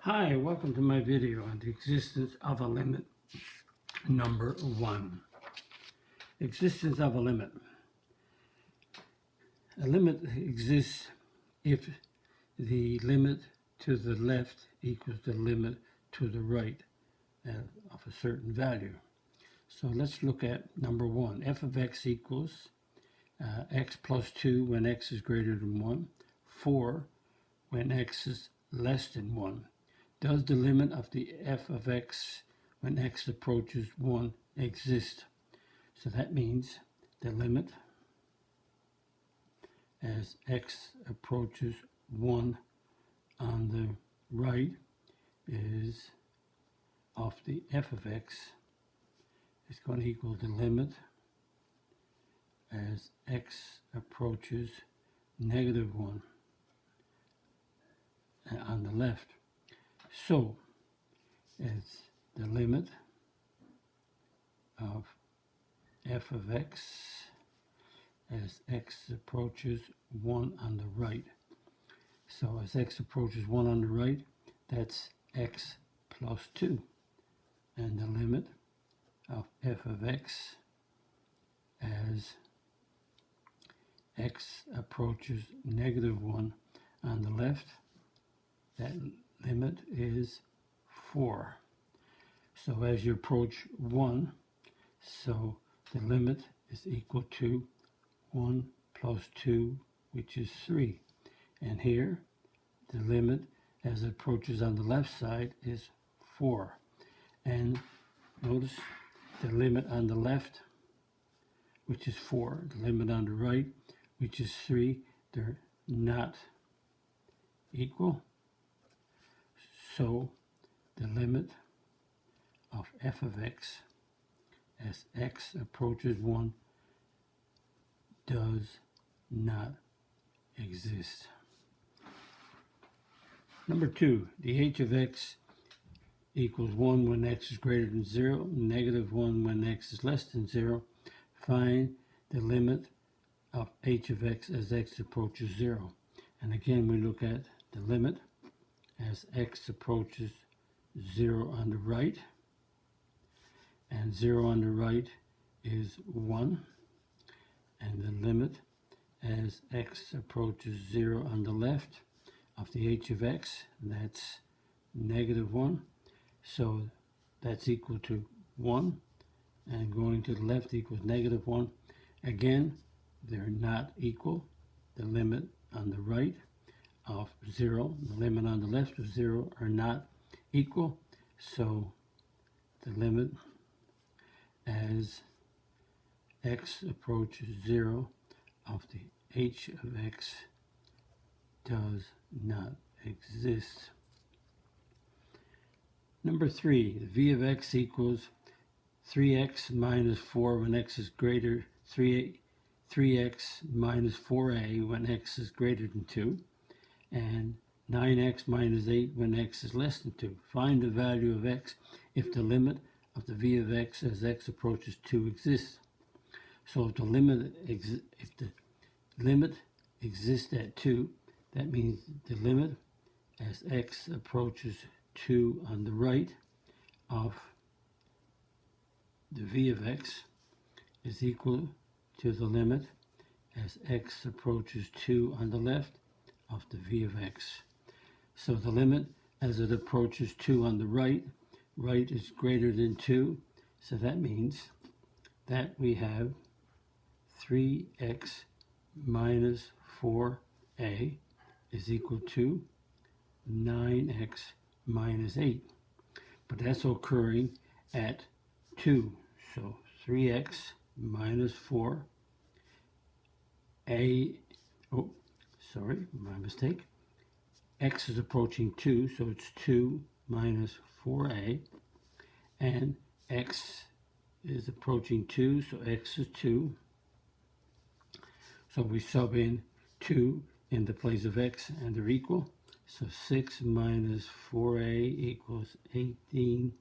Hi, welcome to my video on the existence of a limit number 1. Existence of a limit. A limit exists if the limit to the left equals the limit to the right of a certain value. So let's look at number 1. F of x equals x plus 2 when x is greater than 1, 4 when x is less than 1. Does the limit of the f of x when x approaches 1 exist? So that means the limit as x approaches 1 on the right is of the f of x is going to equal the limit as x approaches negative 1 on the left. So it's the limit of f of x as x approaches 1 on the right. So as x approaches 1 on the right, that's x plus 2. And the limit of f of x as x approaches negative 1 on the left, that limit is 4. So as you approach 1, so the limit is equal to 1 plus 2, which is 3. And here, the limit as it approaches on the left side is 4. And notice the limit on the left, which is 4, the limit on the right, which is 3, they're not equal. So the limit of f of x as x approaches 1 does not exist. Number 2, the h of x equals 1 when x is greater than 0, negative 1 when x is less than 0. Find the limit of h of x as x approaches 0. And again, we look at the limit as x approaches 0 on the right, and 0 on the right is 1, and the limit as x approaches 0 on the left of the h of x, that's negative 1, so that's equal to 1, and going to the left equals negative 1. Again, they're not equal. The limit on the right of 0, the limit on the left of 0 are not equal, so the limit as x approaches 0 of the h of x does not exist. Number 3, the v of x equals 3x minus 4 when x is greater, 3x minus 4a when x is greater than 2, and 9x minus 8 when x is less than 2. Find the value of x if the limit of the v of x as x approaches 2 exists. So if the limit exists at 2, that means the limit as x approaches 2 on the right of the v of x is equal to the limit as x approaches 2 on the left of the v of x. So the limit as it approaches 2 on the right is greater than 2, so that means that we have 3x minus 4a is equal to 9x minus 8. But that's occurring at 2. So 3x minus 4, my mistake. X is approaching 2, so it's 2 minus 4a. And x is approaching 2, so x is 2. So we sub in 2 in the place of x, and they're equal. So 6 minus 4a equals 18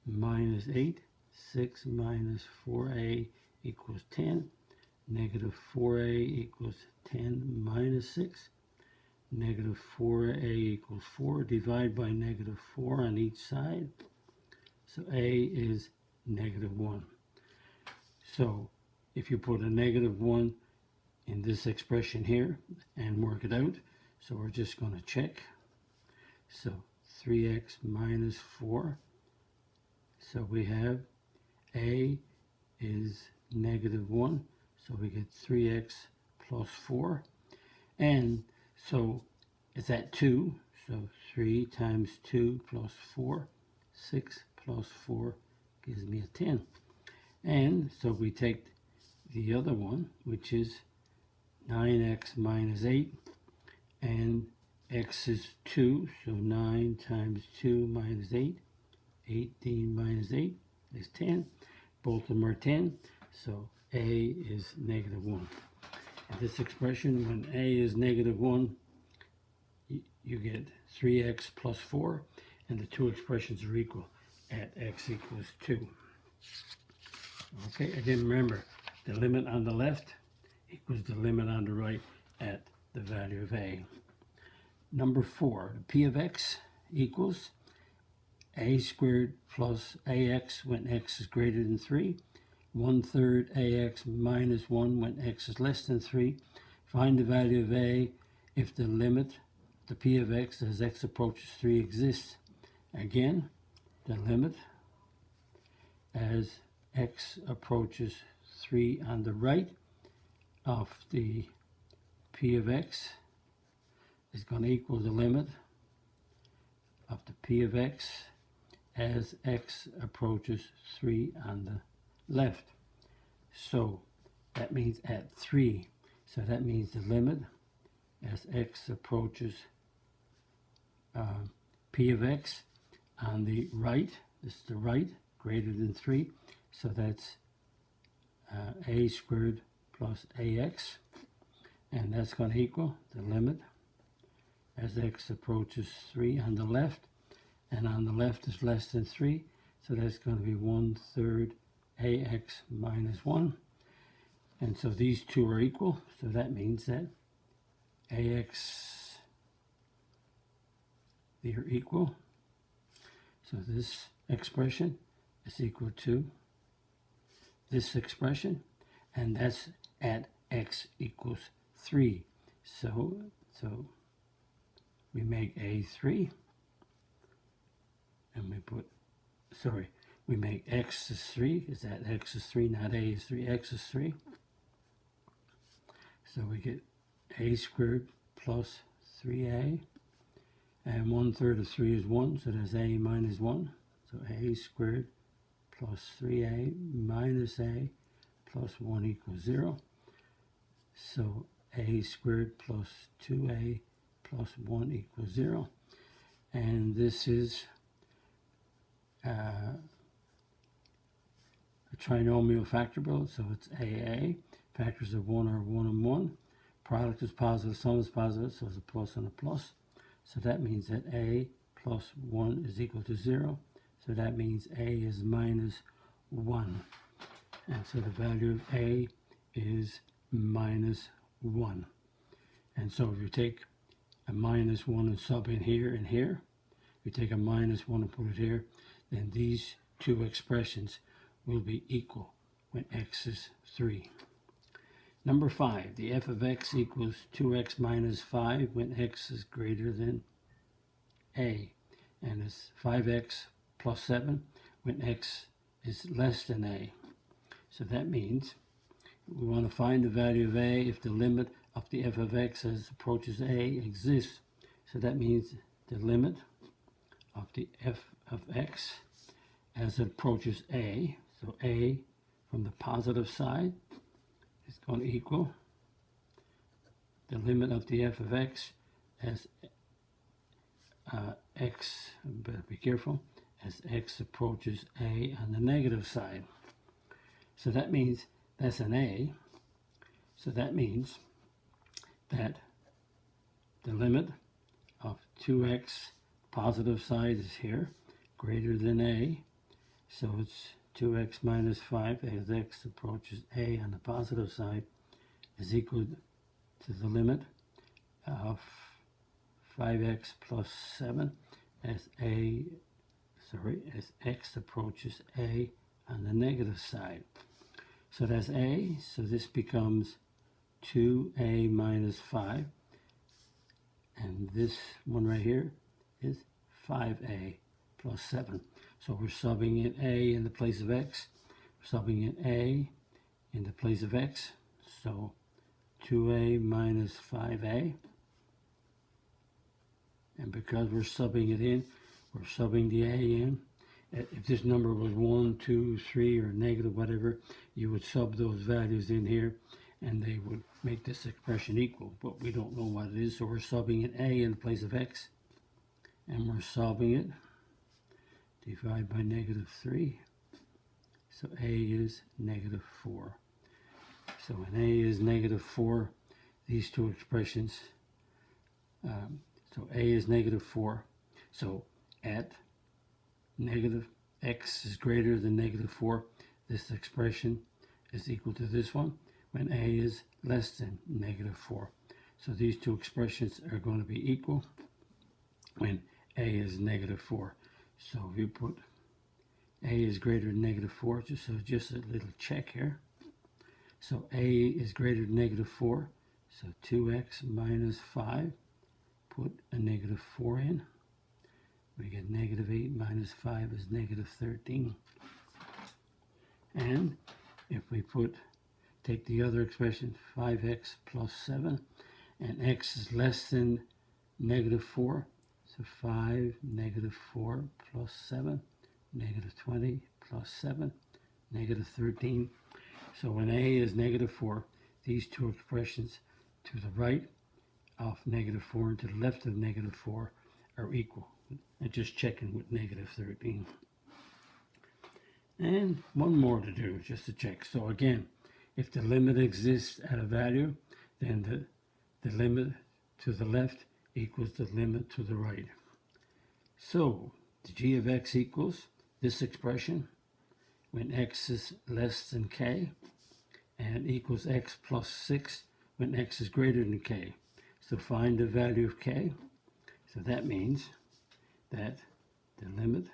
minus 8. 6 minus 4a equals 10. Negative 4a equals 10 minus 6. negative 4a equals 4. Divide by negative 4 on each side. So a is negative 1. So if you put a negative 1 in this expression here and work it out, so we're just going to check. So 3x minus 4. So we have a is negative 1. So we get 3x plus 4. And so it's at 2. So 3 times 2 plus 4. 6 plus 4 gives me a 10. And so we take the other one, which is 9x minus 8. And x is 2. So 9 times 2 minus 8. 18 minus 8 is 10. Both of them are 10. So a is negative 1. In this expression, when a is negative 1, you get 3x plus 4, and the two expressions are equal at x equals 2. Okay, again, remember, the limit on the left equals the limit on the right at the value of a. Number 4, the p of x equals a squared plus ax when x is greater than 3. 1/3 ax minus 1 when x is less than 3. Find the value of a if the limit, the p of x as x approaches 3 exists. Again, the limit as x approaches 3 on the right of the p of x is going to equal the limit of the p of x as x approaches 3 on the left. So that means at 3. So that means the limit as x approaches p of x on the right, this is the right, greater than 3. So that's a squared plus ax. And that's going to equal the limit as x approaches 3 on the left. And on the left is less than 3. So that's going to be 1/3 ax minus 1. And so these two are equal. So that means that ax, they are equal. So this expression is equal to this expression. And that's at x equals 3. So we make a 3. And we put, we make x is 3. Is that x is 3, not a is 3. X is 3. So we get a squared plus 3a. And 1/3 of 3 is 1. So that's a minus 1. So a squared plus 3a minus a plus 1 equals 0. So a squared plus 2a plus 1 equals 0. And this is a trinomial factorable, so it's AA. Factors of 1 are 1 and 1. Product is positive, sum is positive, so it's a plus and a plus. So that means that a plus 1 is equal to 0. So that means a is minus 1. And so the value of a is minus 1. And so if you take a minus 1 and sub in here and here, if you take a minus 1 and put it here, then these two expressions will be equal when x is 3. Number 5, the f of x equals 2x minus 5 when x is greater than a. And it's 5x plus 7 when x is less than a. So that means we want to find the value of a if the limit of the f of x as approaches a exists. So that means the limit of the f of x as it approaches a. So a from the positive side is going to equal the limit of the f of x as x, better be careful, as x approaches a on the negative side. So that means that's an a. So that means that the limit of 2x positive side is here, greater than a. So it's 2x minus 5 as x approaches a on the positive side is equal to the limit of 5x plus 7 as as x approaches a on the negative side. So that's a, so this becomes 2a minus 5, and this one right here is 5a plus 7. So we're subbing in a in the place of x, we're subbing in a in the place of x, so 2a minus 5a, and because we're subbing it in, we're subbing the a in. If this number was 1, 2, 3, or negative whatever, you would sub those values in here and they would make this expression equal, but we don't know what it is, so we're subbing in a in the place of x, and we're solving it. Divide by negative 3, so a is negative 4. So when a is negative 4, these two expressions, so a is negative 4, so at negative x is greater than negative 4, this expression is equal to this one when a is less than negative 4. So these two expressions are going to be equal when a is negative 4. So if you put a is greater than negative 4, just a little check here. So a is greater than negative 4, so 2x minus 5, put a negative 4 in. We get negative 8 minus 5 is negative 13. And if we take the other expression, 5x plus 7, and x is less than negative 4, so 5 negative 4 plus 7, negative 20 plus 7, negative 13. So when a is negative 4, these two expressions to the right of negative 4 and to the left of negative 4 are equal. And just checking with negative 13. And one more to do, just to check. So again, if the limit exists at a value, then the limit to the left equals the limit to the right. So the g of x equals this expression when x is less than k, and equals x plus 6 when x is greater than k. So find the value of k. So that means that the limit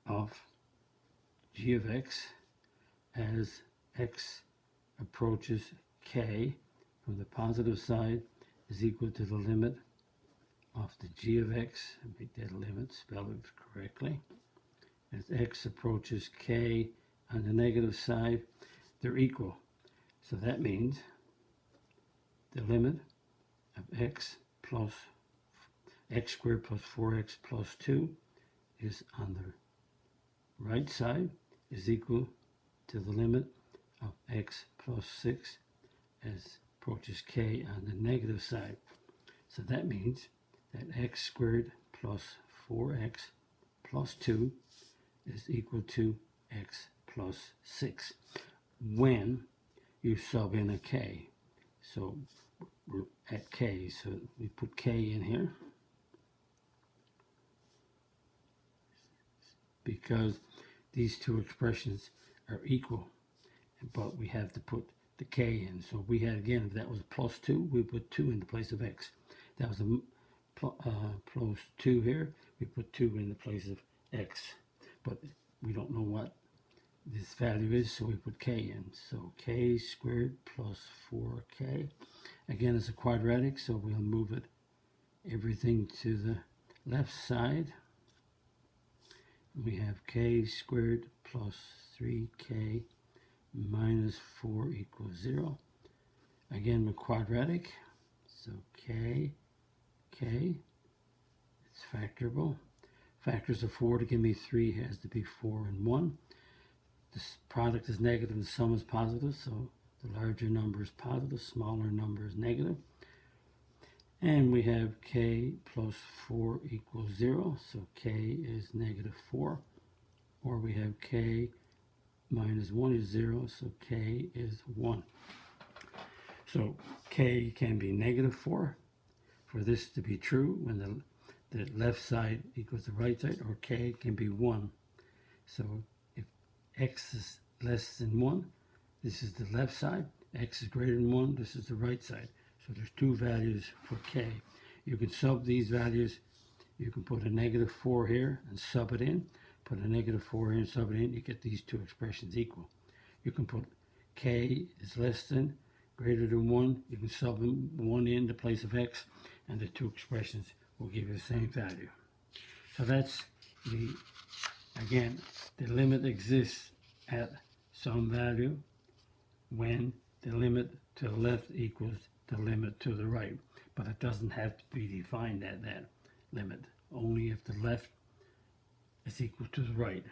of g of x as x approaches k from the positive side is equal to the limit of the g of x, make that limit, spell it correctly, as x approaches k on the negative side, they're equal. So that means the limit of x squared plus 4x plus 2 is on the right side is equal to the limit of x plus 6 as approaches k on the negative side. So that means that x squared plus 4x plus 2 is equal to x plus 6 when you sub in a k. So we're at k, so we put k in here because these two expressions are equal, but we have to put the k in. So we had, again, if that was plus 2, we put 2 in the place of x. That was a plus 2 here, we put 2 in the place of x. But we don't know what this value is, so we put k in. So k squared plus 4k. Again, it's a quadratic, so we'll move it everything to the left side. We have k squared plus 3k minus 4 equals 0. Again, we're quadratic, so k, it's factorable. Factors of 4 to give me 3 has to be 4 and 1. This product is negative and the sum is positive, so the larger number is positive, smaller number is negative. And we have k plus 4 equals 0, so k is negative 4. Or we have k minus 1 is 0, so k is 1. So k can be negative 4 for this to be true when the left side equals the right side, or k can be 1. So if x is less than 1, this is the left side. X is greater than 1, this is the right side. So there's two values for k. You can sub these values. You can put a -4 here and sub it in. Put a -4 here and sub it in. You get these two expressions equal. You can put k is less than, greater than 1. You can sub 1 in the place of x, and the two expressions will give you the same value. So that's again, the limit exists at some value when the limit to the left equals the limit to the right. But it doesn't have to be defined at that limit, only if the left is equal to the right.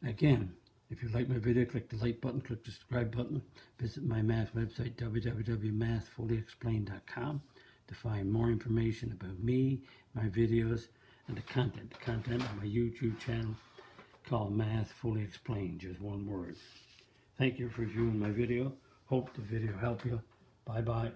Again, if you like my video, click the like button, click the subscribe button. Visit my math website, www.mathfullyexplained.com, to find more information about me, my videos, and the content on my YouTube channel called Math Fully Explained, just one word. Thank you for viewing my video. Hope the video helped you. Bye-bye.